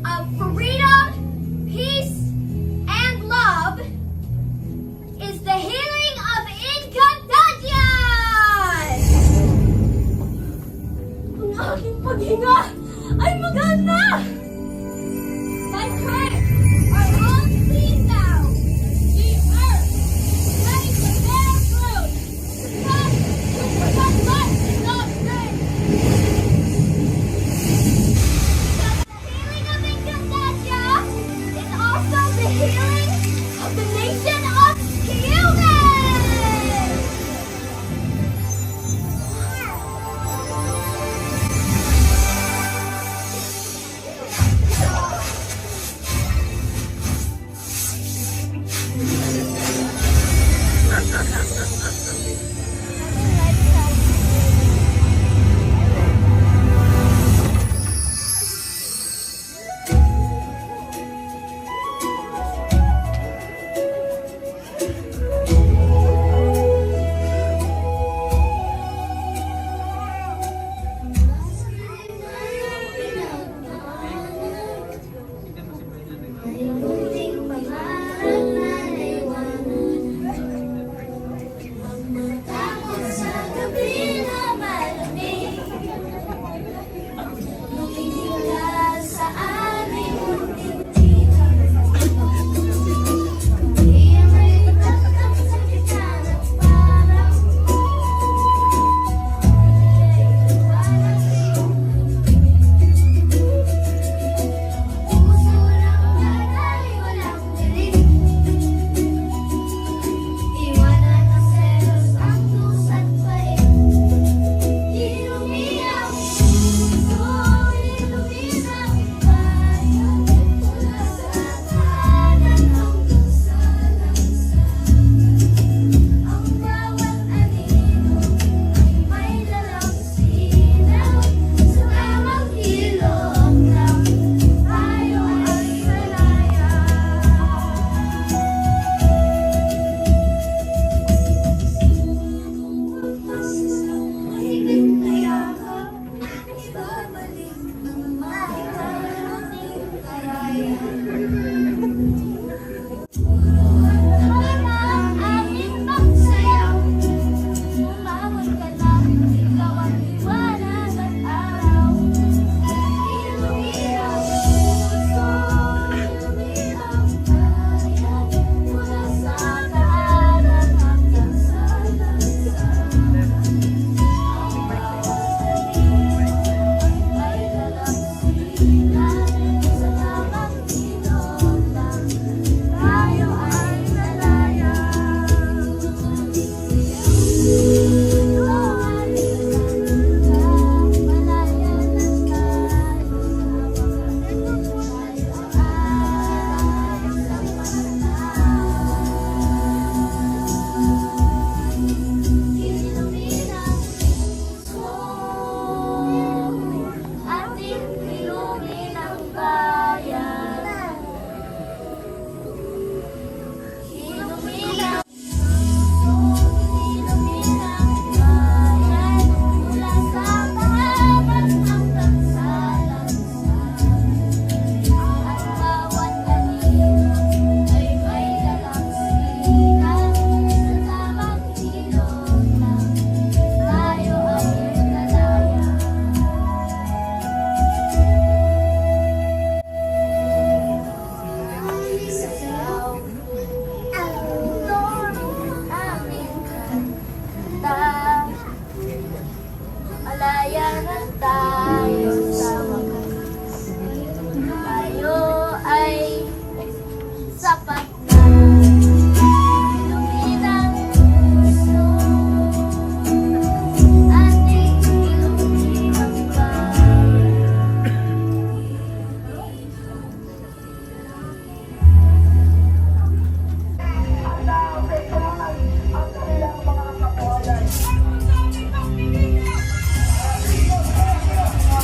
of freedom, peace, and love is the healing of Encantadia! Ang aking paghinga ay maganda! My prayers are all seen now. The earth is ready to bear fruit. Come to what life is not good. The healing of Encantadia is also the healing of the nation of humans. sapat na lumilang puso ating ilumibang.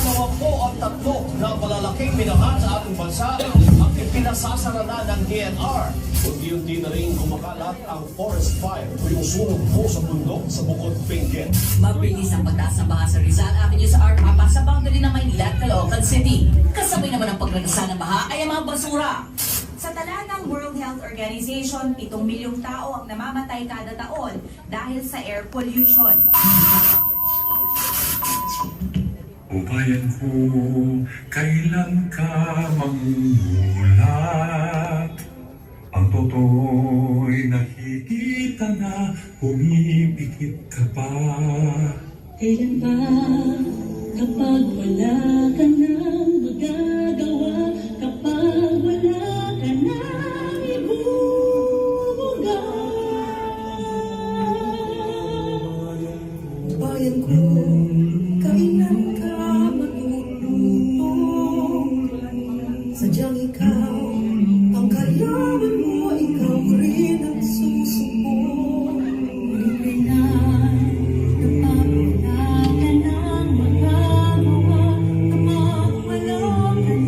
Mga po ang tatlo na malalaking minahan sa ating bansa ang ipinasasara na ng DNR. Unti-unti na rin kumakalat ang forest fire o yung sunog po sa bundok sa Bukod Benguet. Mabilis ang pagtaas ng baha sa Rizal Avenue sa Art Mapa sa boundary ng Maynila at Caloocan City. Kasabay naman ang pagragasa ng baha ay ang mga basura. Sa tala ng World Health Organization, 7 milyong tao ang namamatay kada taon dahil sa air pollution. O bayan ko, kailan ka mamulat? Ang toto'y nakikita na humipikit ka pa. Kailan ba kapag wala ka nang magagawa, kapag wala ka nang ibubuga? Bayan ko, kailan ka matutulog? Sadyang ikaw, ang kalaban mo, ikaw rin ang susubok. Kailan kapag wala ka nang magagawa, kapag wala ka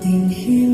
Hinhin